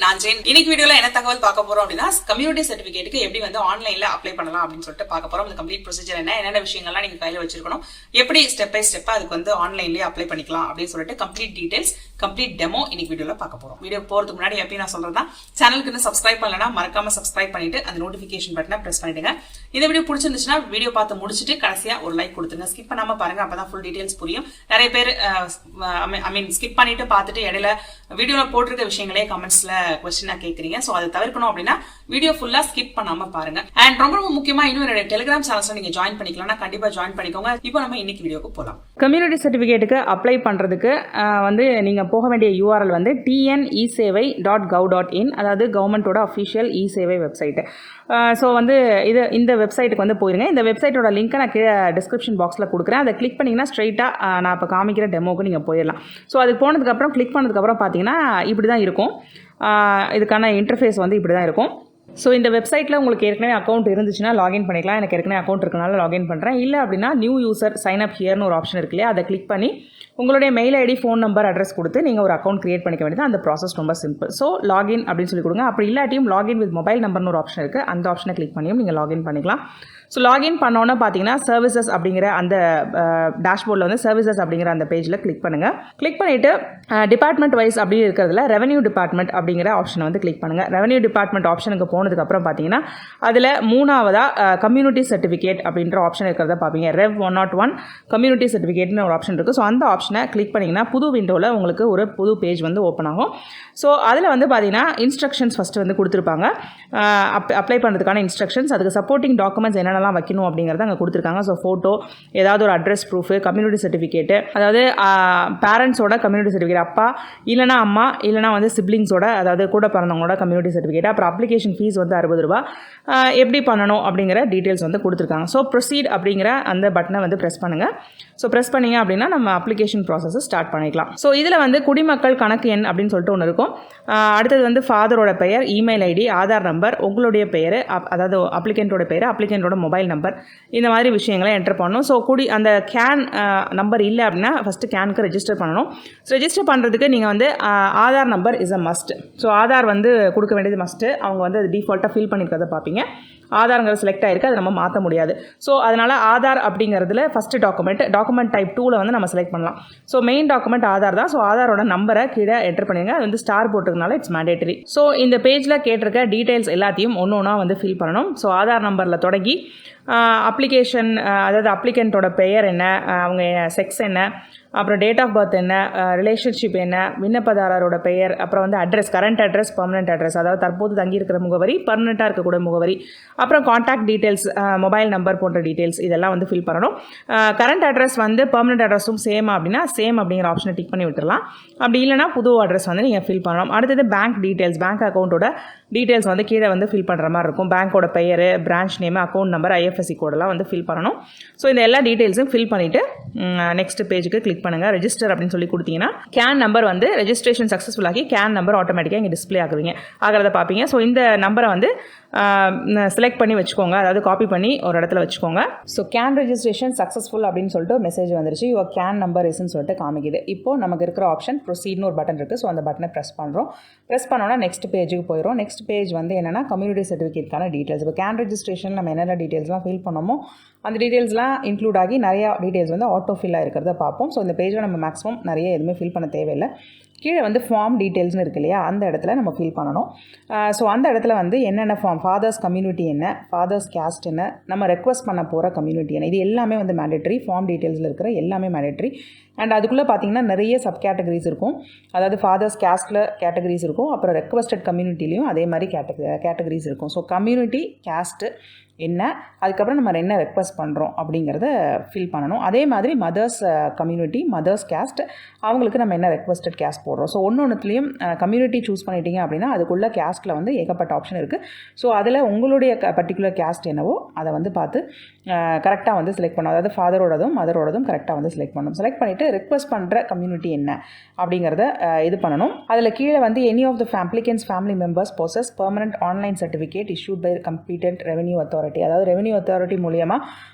நான் ஜெயின். இன்னைக்கு வீடியோல என்ன தகவல் பார்க்க போறோம் அப்படின்னா, கம்யூனிட்டி சர்டிபிகேட்டுக்கு எப்படி வந்து ஆன்லைன்ல அப்ளை பண்ணலாம் அப்படின்னு சொல்லிட்டு பார்க்க போறோம். அந்த கம்ப்ளீட் ப்ரொசீஜர் என்னென்ன விஷயங்கள்லாம் நீங்க கையில வச்சிருக்கணும், எப்படி ஸ்டெப் பை ஸ்டெப்பா அதுக்கு வந்து ஆன்லைன்லயே அப்ளை பண்ணிக்கலாம் அப்படின்னு சொல்லிட்டு கம்ப்ளீட் டீடைல்ஸ், கம்ப்ளீட் டெமோ இன்னைக்கு வீடியோல பார்க்க போறோம். வீடியோ போறதுக்கு முன்னாடி எப்படி நான் சொல்றேன்னா, சேனலுக்கு இன்னும் சப்ஸ்கிரைப் பண்ணலனா மறக்காம சப்ஸ்கிரைப் பண்ணிட்டு அந்த நோட்டிபிகேஷன் பட்டனை பிரஸ் பண்ணிடுங்க. இந்த வீடியோ பிடிச்சிருந்துச்சுன்னா வீடியோ பார்த்து முடிச்சிட்டு கடைசியா ஒரு லைக் கொடுத்துங்க. ஸ்கிப் பண்ணாம பாருங்க, அப்பதான் ஃபுல் டீடைல்ஸ் புரியும். நிறைய பேர் ஸ்கிப் பண்ணிட்டு பார்த்துட்டு இடையில வீடியோல போட்டிருக்க விஷயங்களே கமெண்ட்ஸ்ல क्वेश्चन கேக்குறீங்க. சோ அதை தவிர்க்கணும் அப்படின்னா வீடியோ ஃபுல்லா ஸ்கிப் பண்ணாம பாருங்க. அண்ட் ரொம்ப ரொம்ப முக்கியமா இன்னும் என்னோட டெலிகிராம் சேனல்ஸ்ல நீங்க ஜாயின் பண்ணிக்கலாம்னா கண்டிப்பா ஜாயின் பண்ணிக்கோங்க. இப்போ நம்ம இன்னைக்கு வீடியோக்கு போலாம். கம்யூனிட்டி சர்டிபிகேட்டுக்கு அப்ளை பண்றதுக்கு வந்து நீங்க போக வேண்டிய URL வந்து tnesevai.gov.in, அதாவது கவர்மெண்டோட அஃபிஷியல் இ-சேவை வெப்சைட். ஸோ வந்து இந்த வெப்சைட்டுக்கு வந்து போயிருங்க. இந்த வெப்சைட்டோட லிங்க்கை நான் கீழே டிஸ்கிரிப்ஷன் பாக்ஸில் கொடுக்குறேன். அதை கிளிக் பண்ணிங்கன்னா ஸ்ட்ரைட்டாக நான் இப்போ காமிக்கிற டெமோக்கு நீங்கள் போயிடலாம். ஸோ அதுக்கு போனதுக்கப்புறம் கிளிக் பண்ணதுக்கப்புறம் பார்த்தீங்கன்னா இப்படி தான் இருக்கும். இதுக்கான இன்டர்ஃபேஸ் வந்து இப்படி தான் இருக்கும். ஸோ இந்த வெப்சைட்டில் உங்களுக்கு ஏற்கனவே அக்கௌண்ட் இருந்துச்சுன்னா லாகின் பண்ணிக்கலாம். எனக்கு ஏற்கனவே அக்கௌண்ட் இருக்கனால லாகின் பண்ணுறேன். இல்லை அப்படின்னா நியூ யூசர் சைன் அப் ஹியர்னு ஒரு ஆப்ஷன் இருக்கு இல்லையா, அதை கிளிக் பண்ணி உங்களுடைய mail ID, phone number, address கொடுத்து நீங்கள் ஒரு அக்கௌண்ட் கிரியேட் பண்ணிக்க வேண்டியது. அந்த ப்ராசஸ் ரொம்ப சிம்பிள். ஸோ லாகின் அப்படின்னு சொல்லி கொடுங்க. அப்படி இல்லாட்டியும் லாகின் வித் மொபைல் நம்பர்னு ஒரு ஆப்ஷன் இருக்குது. அந்த ஆப்ஷனை கிளிக் பண்ணியும் நீங்கள் லாகின் பண்ணிக்கலாம். ஸோ லாகின் பண்ணோன்னே பார்த்தீங்கன்னா சர்வீசஸ் அப்படிங்கிற அந்த டேஷ்போர்டில் வந்து சர்வீசஸ் அப்படிங்கிற அந்த பேஜில் கிளிக் பண்ணுங்கள். கிளிக் பண்ணிவிட்டு டிபார்ட்மெண்ட் வைஸ் அப்படி இருக்கிறதுல ரெவன்யூ டிபார்ட்மெண்ட் அப்படிங்கிற ஆப்ஷனை வந்து கிளிக் பண்ணுங்கள். ரெவன்யூ டிபார்ட்மெண்ட் ஆப்ஷனுக்கு போனதுக்கப்புறம் பார்த்தீங்கன்னா அதில் மூணாவதாக கம்யூனிட்டி சர்டிஃபிகேட் அப்படின்ற ஆப்ஷன் இருக்கிறத பார்ப்பீங்க. ரெவ் 101 கம்யூனிட்டி சர்டிஃபிகேட்னு ஒரு ஆப்ஷன் இருக்குது. ஸோ அந்த ஆப்ஷனை கிளிக் பண்ணிங்கன்னா புது விண்டோவில் உங்களுக்கு ஒரு புது பேஜ் வந்து ஓப்பன் ஆகும். ஸோ அதில் வந்து பார்த்தீங்கன்னா இன்ஸ்ட்ரக்ஷன்ஸ் ஃபஸ்ட்டு வந்து கொடுத்துருப்பாங்க. அப்ளை பண்ணுறதுக்கான இன்ஸ்ட்ரக்ஷன்ஸ், அதுக்கு சப்போர்ட்டிங் டாக்குமெண்ட்ஸ் என்னென்னலாம் வைக்கணும் அப்படிங்கிறத அங்கே கொடுத்துருக்காங்க. ஸோ ஃபோட்டோ, ஏதாவது ஒரு அட்ரஸ் ப்ரூஃபு, கம்யூனிட்டி சர்டிஃபிகேட்டு, அதாவது பேரண்ட்ஸோட கம்யூனிட்டி சர்டிஃபிகேட், அப்பா இல்லைனா அம்மா இல்லைனா வந்து சிப்ளிங்ஸோட, அதாவது கூட பிறந்தவங்களோட கம்யூனிட்டி சர்டிஃபிகேட். அப்புறம் அப்ளிகேஷன் ஃபீஸ் வந்து 60 ரூபா. எப்படி பண்ணணும் அப்படிங்கிற டீட்டெயில்ஸ் வந்து கொடுத்துருக்காங்க. ஸோ ப்ரொசீட் அப்படிங்கிற அந்த பட்டனை வந்து ப்ரெஸ் பண்ணுங்கள். ஸோ ப்ரெஸ் பண்ணிங்க அப்படின்னா நம்ம அப்ளிகேஷன் ப்ராசஸை ஸ்டார்ட் பண்ணிக்கலாம். ஸோ இதில் வந்து குடிமக்கள் கணக்கு எண் அப்படின்னு சொல்லிட்டு ஒன்று இருக்கும். அடுத்தது வந்து ஃபாதரோட பெயர், இமெயில் ஐடி, ஆதார் நம்பர், உங்களுடைய பெயர், அதாவது அப்ளிகண்ட்டோட பெயர், அப்ளிகண்ட்டோட மொபைல் நம்பர், இந்த மாதிரி விஷயங்களை என்டர் பண்ணணும். ஸோ அந்த கேன் நம்பர் இல்லை அப்படின்னா ஃபஸ்ட்டு கேனுக்கு ரெஜிஸ்டர் பண்ணணும். ஸோ ரெஜிஸ்டர் பண்ணுறதுக்கு நீங்கள் வந்து Aadhaar number is a must. So Aadhaar வந்து கொடுக்க வேண்டியது மஸ்ட்டு. அவங்க வந்து அது டிஃபால்ட்டாக ஃபில் பண்ணியிருக்கிறத பார்ப்பீங்க. ஆதாரங்கிறது செலக்ட் ஆகிருக்கு, அதை நம்ம மாற்ற முடியாது. ஸோ அதனால் ஆதார் அப்படிங்கிறதுல ஃபஸ்ட்டு டாக்குமெண்ட் டைப் 2ல் வந்து நம்ம செலக்ட் பண்ணலாம். ஸோ மெயின் டாக்குமெண்ட் ஆதார் தான். ஸோ ஆதாரோட நம்பரை கீழே என்டர் பண்ணிடுங்க. அது வந்து ஸ்டார் போட்டிருக்கனால இட்ஸ் மேண்டேட்டரி. ஸோ இந்த பேஜில் கேட்டிருக்க டீட்டெயில்ஸ் எல்லாத்தையும் ஒன்று ஒன்றா வந்து ஃபில் பண்ணணும். ஸோ ஆதார் நம்பரில் தொடங்கி அப்ளிகேஷன், அதாவது அப்ளிகண்ட்டோட பெயர் என்ன, அவங்க செக்ஸ் என்ன, அப்புறம் டேட் ஆஃப் பர்த் என்ன, ரிலேஷன்ஷிப் என்ன, விண்ணப்பதாரரோட பெயர், அப்புறம் வந்து address, current address, permanent address, அதாவது தற்போது தங்கியிருக்கிற முகவரி, பர்மனெண்ட்டாக இருக்கக்கூடிய முகவரி, அப்புறம் காண்டாக்ட் டீட்டெயில்ஸ், மொபைல் நம்பர் போன்ற டீட்டெயில்ஸ் இதெல்லாம் வந்து ஃபில் பண்ணணும். கரண்ட் அட்ரஸ் வந்து பர்மனெண்ட் அட்ரஸும் சேம் அப்படின்னா சேம் அப்படிங்கிற ஆப்ஷனை டிக் பண்ணி விட்டுடலாம். அப்படி இல்லைனா புது அட்ரஸ் வந்து நீங்கள் ஃபில் பண்ணணும். அடுத்தது பேங்க் டீட்டெயில்ஸ், பேங்க் அக்கௌண்ட்டோட டீட்டெயில்ஸ் வந்து கீழே வந்து ஃபில் பண்ணுற மாதிரி இருக்கும். பேங்க்கோட பெயர், branch name, account number, IFSC கோடெல்லாம் வந்து ஃபில் பண்ணணும். ஸோ இந்த எல்லா டீட்டெயில்ஸும் ஃபில் பண்ணிவிட்டு நெக்ஸ்ட் பேஜுக்கு கிளிக் பண்ணுங்கள். ரெஜிஸ்டர் அப்படின்னு சொல்லி கொடுத்தீங்கன்னா கேன் நம்பர் வந்து ரெஜிஸ்ட்ரேஷன் சக்ஸஸ்ஃபுல் ஆகி கேன் நம்பர் ஆட்டோமேட்டிக்காக இங்கே டிஸ்பிளே ஆகிறத பார்ப்பீங்க. ஸோ இந்த நம்பரை வந்து செலக்ட் பண்ணி வச்சுக்கோங்க, அதாவது காப்பி பண்ணி ஒரு இடத்துல வச்சுக்கோங்க. ஸோ கேன் ரெஜிஸ்ட்ரேஷன் சக்ஸஸ்ஃபுல் அப்படின்னு சொல்லிட்டு மெசேஜ் வந்துருச்சு. யுவர் கேன் நம்பர் இஸ்ன்னு சொல்லிட்டு காமிக்குது. இப்போது நமக்கு இருக்கிற ஆப்ஷன் ப்ரொசீட்னு ஒரு பட்டன் இருக்குது. ஸோ அந்த பட்டனை ப்ரெஸ் பண்ணுறோம். ப்ரெஸ் பண்ணோன்னா நெக்ஸ்ட் பேஜுக்கு போயிடும். நெக்ஸ்ட் பேஜ் வந்து என்னென்னா கம்யூனிட்டி சர்டிஃபிகேட்கான டீட்டெயில்ஸ். இப்போ கேன் ரெஜிஸ்ட்ரேஷன் நம்ம என்னென்ன டீட்டெயில்ஸ்லாம் ஃபில் பண்ணோமோ அந்த டீட்டெயில்ஸ்லாம் இன்க்ளூட் ஆகி நிறையா டீட்டெயில்ஸ் வந்து ஆட்டோ ஃபில்லாக இருக்கிறத பார்ப்போம். ஸோ இந்த பேஜில் நம்ம மேக்ஸிமம் நிறைய எதுவுமே ஃபில் பண்ண தேவையில்லை. கீழே வந்து ஃபார்ம் டீட்டெயில்ஸ்னு இருக்கு இல்லையா, அந்த இடத்துல நம்ம ஃபில் பண்ணணும். ஸோ அந்த இடத்துல வந்து என்னென்ன ஃபார்ம், ஃபாதர்ஸ் கம்யூனிட்டி என்ன, ஃபாதர்ஸ் கேஸ்ட் என்ன, நம்ம ரெக்வஸ்ட் பண்ண போகிற கம்யூனிட்டி என்ன, இது எல்லாமே வந்து மேண்டேட்டரி. ஃபார்ம் டீட்டெயில்ஸில் இருக்கிற எல்லாமே மேண்டேட்டரி. அண்ட் அதுக்குள்ளே பார்த்தீங்கன்னா நிறைய சப் கேட்டகரிஸ் இருக்கும். அதாவது ஃபாதர்ஸ் கேஸ்ட்டில் கேட்டகரிஸ் இருக்கும், அப்புறம் ரெக்வஸ்டட் கம்யூனிட்டிலையும் அதே மாதிரி கேட்டகரிஸ் இருக்கும். ஸோ கம்யூனிட்டி, கேஸ்ட்டு என்ன, அதுக்கப்புறம் நம்ம என்ன ரெக்வஸ்ட் பண்ணுறோம் அப்படிங்கிறத ஃபில் பண்ணணும். அதே மாதிரி மதர்ஸ் கம்யூனிட்டி, மதர்ஸ் கேஸ்ட், அவங்களுக்கு நம்ம என்ன ரெக்வஸ்டட் கேஸ்ட் போடுறோம். ஸோ ஒன்றுத்துலேயும் கம்யூனிட்டி சூஸ் பண்ணிட்டீங்க அப்படின்னா அதுக்குள்ளே கேஸ்ட்டில் வந்து ஏகப்பட்ட ஆப்ஷன் இருக்குது. ஸோ அதில் உங்களுடைய பர்டிகுலர் கேஸ்ட் என்னவோ அதை வந்து பார்த்து கரெக்டாக வந்து செலக்ட் பண்ணணும். அதாவது ஃபாதரோடதும் மதரோடதும் கரெக்டாக வந்து செலக்ட் பண்ணணும். செலக்ட் பண்ணிவிட்டு ரெக்வஸ்ட் பண்ணுற கம்யூனிட்டி என்ன அப்படிங்கிறத இது பண்ணணும். அதில் கீழே வந்து any of the applicants family members possess permanent online certificate issued by competent revenue authority authority, அதாவது ரெவென்யூ அத்தாரிட்டி மூலியமாக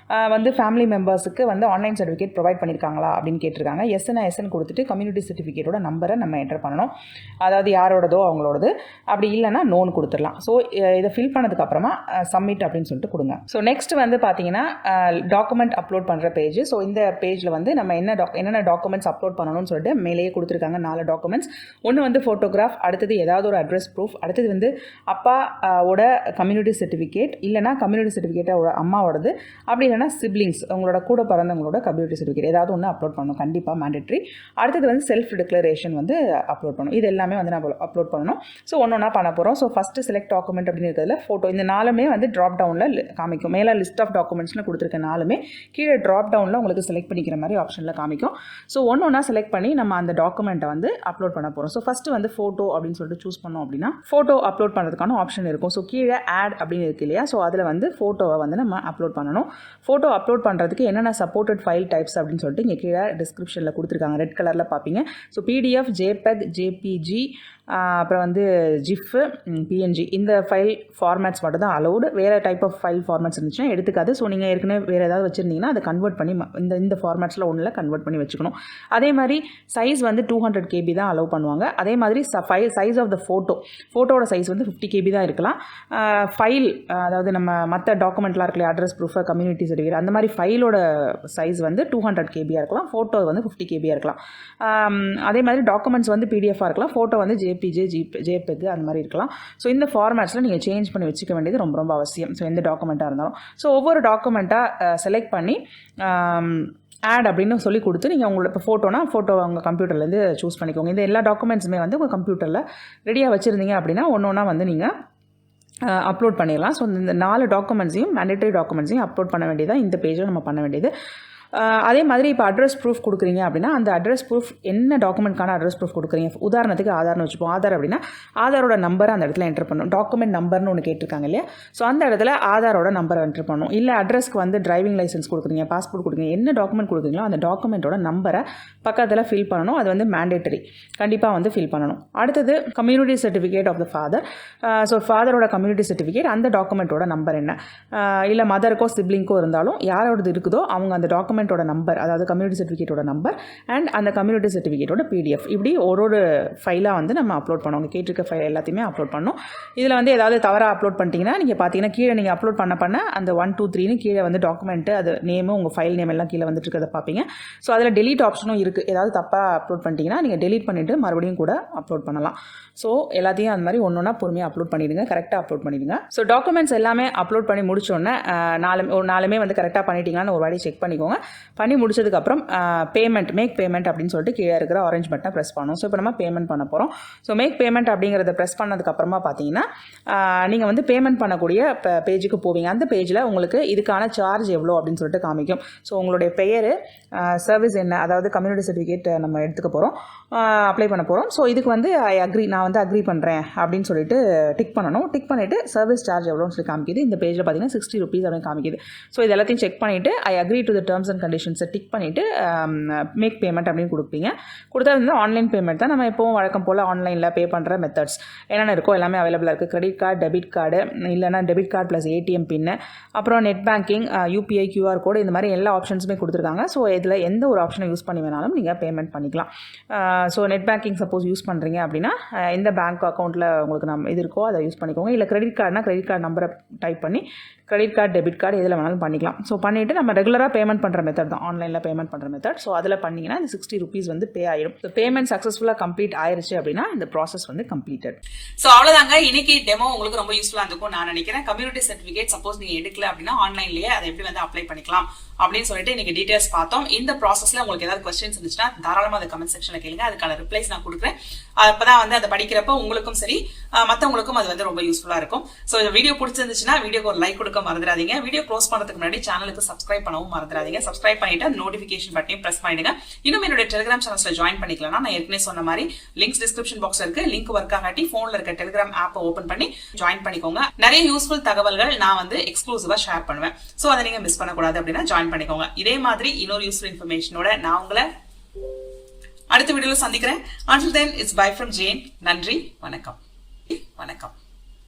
வந்து ஃபேமிலி மெம்பர்ஸுக்கு வந்து ஆன்லைன் சர்டிஃபிகேட் ப்ரொவைட் பண்ணியிருக்காங்களா அப்படின்னு கேட்டிருக்காங்க. எஸ்ன்னு கொடுத்துட்டு கம்யூனிட்டி சர்டிஃபிகேட்டோட நம்பரை நம்ம என்டர் பண்ணணும். அதாவது யாரோடதோ அவங்களோடது. அப்படி இல்லைனா நோன் கொடுத்துடலாம். ஸோ இதை ஃபில் பண்ணதுக்கப்புறமா சப்மிட் அப்படின்னு சொல்லிட்டு கொடுங்க. ஸோ நெக்ஸ்ட் வந்து பார்த்தீங்கன்னா டாக்குமெண்ட் அப்லோட் பண்ணுற பேஜ். ஸோ இந்த பேஜில் வந்து நம்ம என்னென்ன டாக்குமெண்ட்ஸ் அப்லோட் பண்ணணும்னு சொல்லிட்டு மேலேயே கொடுத்துருக்காங்க 4 டாக்குமெண்ட்ஸ். ஒன்று வந்து ஃபோட்டோகிராஃப், அடுத்தது ஏதாவது ஒரு அட்ரஸ் ப்ரூஃப், அடுத்தது வந்து அப்பாவோட கம்யூனிட்டி சர்டிஃபிகேட், இல்லைனா கம்யூனிட்டி சர்டிஃபிகேட்டோட அம்மாவோடது, அப்படி இல்லைனா சிப்ளிங்ஸ் உங்களோட கூட பிறந்தவங்களோட கம்யூனிட்டி சர்டிஃபிகேட் ஏதாவது ஒன்று அப்லோட் பண்ணணும், கண்டிப்பாக மேண்டேட்ரி. அடுத்தது வந்து செல்ஃப் டிக்ளரேஷன் வந்து அப்லோட் பண்ணணும். இது எல்லாமே வந்து நம்ம அப்லோட் பண்ணணும். ஸோ ஒன்றா பண்ண போகிறோம். ஸோ ஃபஸ்ட்டு செலக்ட் டாக்குமெண்ட் அப்படின்னு இருக்கிறதுல ஃபோட்டோ, இந்த 4மே வந்து ட்ராப் டவுனில் காமிக்கும். மேலே லிஸ்ட் ஆஃப் டாக்குமெண்ட்ஸ்னு கொடுத்துருக்க 4மே கீழே ட்ராப் டவுனில் உங்களுக்கு செலக்ட் பண்ணிக்கிற மாதிரி ஆப்ஷனில் காமிக்கும். ஸோ ஒன்றா செலக்ட் பண்ணி நம்ம அந்த டாக்குமெண்ட்டை வந்து அப்லோட் பண்ண போகிறோம். ஸோ ஃபஸ்ட்டு வந்து ஃபோட்டோ அப்படின்னு சொல்லிட்டு சூஸ் பண்ணோம் அப்படின்னா ஃபோட்டோ அப்லோட் பண்ணுறதுக்கான ஆப்ஷன் இருக்கும். ஸோ கீழே ஆட் அப்படின்னு இருக்கு இல்லையா, ஸோ அதில் வந்து ஃபோட்டோவை வந்து நம்ம அப்லோட் பண்ணணும். ஃபோட்டோ அப்லோட் பண்ணுறதுக்கு என்னென்ன சப்போர்ட்டட் ஃபைல் டைப்ஸ் அப்படின்னு சொல்லிட்டு இங்கே கீழே டிஸ்கிரிப்ஷனில் கொடுத்துருக்காங்க, ரெட் கலரில் பார்ப்பீங்க. ஸோ PDF, JPEG, JPG, அப்புறம் வந்து ஜிஃப், PNG, இந்த ஃபைல் ஃபார்மேட்ஸ் மட்டும் தான் அலௌடு. வேறு டைப் ஆஃப் ஃபைல் ஃபார்மேட்ஸ் இருந்துச்சுன்னா எடுத்துக்காது. ஸோ நீங்கள் ஏற்கனவே வேறு ஏதாவது வச்சுருந்தீங்கன்னா அதை கன்வெர்ட் பண்ணி இந்த ஃபார்மேட்ஸில் ஒன்றில் கன்வெர்ட் பண்ணி வச்சுக்கணும். அதே மாதிரி சைஸ் வந்து 200 KB தான் அலோவ் பண்ணுவாங்க. அதே மாதிரி சைஸ் ஆஃப் த ஃபோட்டோட சைஸ் வந்து 50 KB தான் இருக்கலாம். ஃபைல், அதாவது நம்ம மற்ற டாக்குமெண்ட்லாம் இருக்குல்ல, அட்ரஸ் ப்ரூஃப், கம்யூனிட்டி சர்டிஃபிகேட், அந்த மாதிரி ஃபைலோட சைஸ் வந்து 200 KB இருக்கலாம். ஃபோட்டோ வந்து 50 KB இருக்கலாம். அதே மாதிரி டாக்குமெண்ட்ஸ் வந்து PDF இருக்கலாம். ஃபோட்டோ வந்து JPG, JPEG அந்த மாதிரி இருக்கலாம். ஸோ இந்த ஃபார்மேட்ஸில் நீங்கள் சேஞ்ச் பண்ணி வச்சுக்க வேண்டியது ரொம்ப ரொம்ப அவசியம். ஸோ எந்த டாக்குமெண்ட்டாக இருந்தாலும். ஸோ ஒவ்வொரு டாக்குமெண்ட்டாக செலக்ட் பண்ணி ஆட் அப்படின்னு சொல்லி கொடுத்து நீங்கள் உங்களோட இப்போ ஃபோட்டோ உங்கள் கம்ப்யூட்டர்லேருந்து சூஸ் பண்ணிக்கோங்க. இந்த எல்லா டாக்குமெண்ட்ஸுமே வந்து உங்கள் கம்ப்யூட்டரில் ரெடியாக வச்சுருந்தீங்க அப்படின்னா ஒன்றா வந்து நீங்கள் அப்லோட் பண்ணிடலாம். ஸோ இந்த 4 டாக்குமெண்ட்ஸையும் மேண்டேட்டரி டாக்குமெண்ட்ஸையும் அப்லோட் பண்ண வேண்டியதான் இந்த பேஜில் நம்ம பண்ண வேண்டியது. அதே மாதிரி இப்போ அட்ரஸ் ப்ரூஃப் கொடுக்குறீங்க அப்படின்னா அந்த அட்ரஸ் ப்ரூஃப் என்ன டாக்குமெண்ட்கான அட்ரஸ் ப்ரூஃப் கொடுக்குறீங்க. உதாரணத்துக்கு ஆதார்னு வச்சுப்போம். ஆதார் அப்படின்னா ஆதாரோட நம்பரை அந்த இடத்துல என்டர் பண்ணணும். டாக்குமெண்ட் நம்பர்னு ஒன்று கேட்டிருக்காங்க இல்லையா, ஸோ அந்த இடத்துல ஆதாரோட நம்பரை என்டர் பண்ணணும். இல்லை அட்ரஸ்க்கு வந்து டிரைவிங் லைசன்ஸ் கொடுக்குறீங்க, பாஸ்போர்ட் கொடுக்குறீங்க, என்ன டாக்குமெண்ட் கொடுக்குறீங்களோ அந்த டாக்குமெண்ட்டோட நம்பரை பக்கத்தில் ஃபில் பண்ணணும். அது வந்து மேண்டேட்டரி, கண்டிப்பாக வந்து ஃபில் பண்ணணும். அடுத்தது community certificate of the father. So ஃபாதரோட கம்யூனிட்டி சர்டிஃபிகேட், அந்த டாக்குமெண்ட்டோட நம்பர் என்ன, இல்லை மதருக்கோ சிப்ளிங்கோ இருந்தாலும் யாரோடது இருக்குதோ அவங்க அந்த டாக்குமெண்ட் நம்பர், அதாவது கம்யூனிட்டி சர்டிஃபிகேட்டோட நம்பர் அண்ட் அந்த கம்யூனிட்டி சர்டிஃபிகேட்டோட PDF, இப்படி ஒரு ஃபைலாக வந்து நம்ம அப்லோட் பண்ணுவோம். கேட்டிருக்க ஃபைல் எல்லாத்தையுமே அப்லோட் பண்ணணும். இதில் வந்து ஏதாவது தவறாக அப்லோட் பண்ணிட்டீங்கன்னா நீங்கள் பார்த்தீங்கன்னா கீழே நீங்கள் அப்லோட் பண்ண அந்த 1 2 3ன்னு கீழே வந்து டாக்குமெண்ட்டு, அது நேமு, உங்கள் ஃபைல் நேம் எல்லாம் கீழே வந்துட்டு இருக்கிறத பார்ப்பீங்க. ஸோ அதில் டெலீட் ஆப்ஷனும் இருக்குது. ஏதாவது தப்பாக அப்லோட் பண்ணிட்டீங்கன்னா நீங்கள் டெலீட் பண்ணிவிட்டு மறுபடியும் கூட அப்லோட் பண்ணலாம். ஸோ எல்லாத்தையும் அந்த மாதிரி ஒன்றா பொறுமையாக அப்லோட் பண்ணிவிடுங்க, கரெக்டாக அப்லோட் பண்ணிவிடுங்க. ஸோ டாக்குமெண்ட்ஸ் எல்லாமே அப்லோட் பண்ணி முடிச்சோடனே நாலுமே வந்து கரெக்டாக பண்ணிட்டீங்களான்னு ஒரு வாட்டி செக் பண்ணிக்கோங்க. பண்ணி முடிச்சதுக்கப்புறம் மேக் பேமெண்ட் அப்படின்னு சொல்லிட்டு கீழே இருக்கிற ஆரஞ்ச் பட்டனை ப்ரெஸ் பண்ணணும். ஸோ இப்போ நம்ம பேமெண்ட் பண்ண போகிறோம். ஸோ மேக் பேமெண்ட் அப்படிங்கிறத ப்ரெஸ் பண்ணதுக்கப்புறமா பார்த்தீங்கன்னா நீங்கள் வந்து பேமெண்ட் பண்ணக்கூடிய பேஜுக்கு போவீங்க. அந்த பேஜில் உங்களுக்கு இதுக்கான சார்ஜ் எவ்வளோ அப்படின்னு சொல்லிட்டு காமிக்கும். ஸோ உங்களுடைய பெயர், சர்வீஸ் என்ன, அதாவது கம்யூனிட்டி சர்டிஃபிகேட் நம்ம எடுத்துக்க போகிறோம், அப்ளை பண்ண போகிறோம். ஸோ இதுக்கு வந்து நான் வந்து அக்ரி பண்ணுறேன் அப்படின்னு சொல்லிட்டு டிக் பண்ணணும். டிக் பண்ணிவிட்டு சர்வீஸ் சார்ஜ் எவ்வளோன்னு சொல்லி காமிக்குது. இந்த பேஜில் பார்த்தீங்கன்னா 60 rupees அப்படின்னு காமிக்குது. ஸோ இது எல்லாத்தையும் செக் பண்ணிவிட்டு I agree to the terms and கண்டிஷன்ஸை டிக் பண்ணிவிட்டு மேக் பேமெண்ட் அப்படின்னு கொடுப்பீங்க. கொடுத்தா வந்து ஆன்லைன் பேமெண்ட் தான். நம்ம எப்போவும் வழக்கம் போல் ஆன்லைனில் பே பண்ணுற மெத்தட்ஸ் என்னென்ன இருக்கோ எல்லாமே அவைலபிளாக இருக்குது. கிரெடிட் கார்டு, டெபிட் கார்டு, இல்லைனா டெபிட் கார்டு ப்ளஸ் ATM பின்னு, அப்புறம் நெட் பேங்கிங், UPI, QR கோடு, இந்த மாதிரி எல்லா ஆப்ஷன்ஸுமே கொடுத்துருக்காங்க. ஸோ இதில் எந்த ஒரு ஆப்ஷனை யூஸ் பண்ணி வேணாலும் நீங்கள் பேமெண்ட் பண்ணிக்கலாம். So net banking suppose use பண்ணுறீங்க அப்படின்னா எந்த பேங்க் அக்கௌண்ட்டில் உங்களுக்கு இது இருக்கோ அதை யூஸ் பண்ணிக்கோங்க. இல்லை கிரெடிட் கார்டுனா கிரெடிட் கார்டு நம்பரை டைப் பண்ணி கிரெடிட் கார்டு, டெபிட் கார்டு எதில் வேணாலும் பண்ணிக்கலாம். ஸோ பண்ணிவிட்டு நம்ம ரெகுலராக பேமெண்ட் பண்ணுற மெத்தட் தான், ஆன்லைனில் பேமெண்ட் பண்ணுற மெத்தட். ஸோ அதில் பண்ணிங்கன்னா இந்த 60 rupees வந்து பே ஆகிடும். ஸோ பேமெண்ட் சக்ஸஸ்ஃபுல்லாக கம்ப்ளீட் ஆயிடுச்சு அப்படின்னா இந்த ப்ராசஸ் வந்து கம்ப்ளீட்டட். ஸோ அவ்வளோதாங்க, இன்னைக்கு டெமோ உங்களுக்கு ரொம்ப யூஸ்ஃபுல்லாக இருக்கும் நான் நினைக்கிறேன். கம்யூனிட்டி சர்டிஃபிகேட் சப்போஸ் நீங்கள் எடுக்கல அப்படின்னா ஆன்லைன்லேயே அதை எப்படி வந்து அப்ளை பண்ணிக்கலாம் அப்படின்னு சொல்லிட்டு இன்னைக்கு டீடைல்ஸ் பார்த்தோம். இந்த ப்ராசஸ்ல உங்களுக்கு ஏதாவது கொஸ்டின்ஸ் இருந்துச்சுன்னா தாராளமாக அதை கமெண்ட் செக்ஷன்ல கேளுங்க, அதுக்கான ரிப்ளைஸ் நான் கொடுக்குறேன். அப்பதான் வந்து அதை படிக்கிறப்ப உங்களுக்கும் சரி மற்றவங்களுக்கும் அது வந்து ரொம்ப யூஸ்ஃபுல்லா இருக்கும். ஸோ இந்த வீடியோ பிடிச்சிருந்துச்சுன்னா வீடியோக்கு ஒரு லைக் கொடுக்க மறந்துடாதீங்க. வீடியோ க்ளோஸ் பண்ணுறதுக்கு முன்னாடி சேனலுக்கு சப்ஸ்கிரைப் பண்ணவும் மறந்துடாதீங்க. சப்ஸ்கிரைப் பண்ணிட்டு நோட்டிஃபிகேஷன் பட்டனையும் பிரஸ் பண்ணிடுங்க. இன்னும் என்னோட டெலிகிராம் சேனல்ஸ்ல ஜாயின் பண்ணிக்கலாம். நான் ஏற்கனவே சொன்ன மாதிரி லிங்க்ஸ் டிஸ்கிரிப்ஷன் பாக்ஸ்ல இருக்கு. லிங்க் ஒர்க் ஆகாட்டி போன்ல இருக்க டெலிகிராம் ஆப்பை ஓபன் பண்ணி ஜாயின் பண்ணிக்கோங்க. நிறைய யூஸ்ஃபுல் தகவல்கள் நான் வந்து எக்ஸ்க்ளூசிவா ஷேர் பண்ணுவேன். ஸோ அதை நீங்க மிஸ் பண்ணக்கூடாது அப்படின்னா ஜாயின் பண்ணிக்கோங்க. இதே மாதிரி இன்னொரு யூஸ்ஃபுல் இன்ஃபர்மேஷனோட நான் உங்களை அடுத்த வீடியோல சந்திக்கிறேன். Until then, it's bye from Jane. நன்றி, வணக்கம்.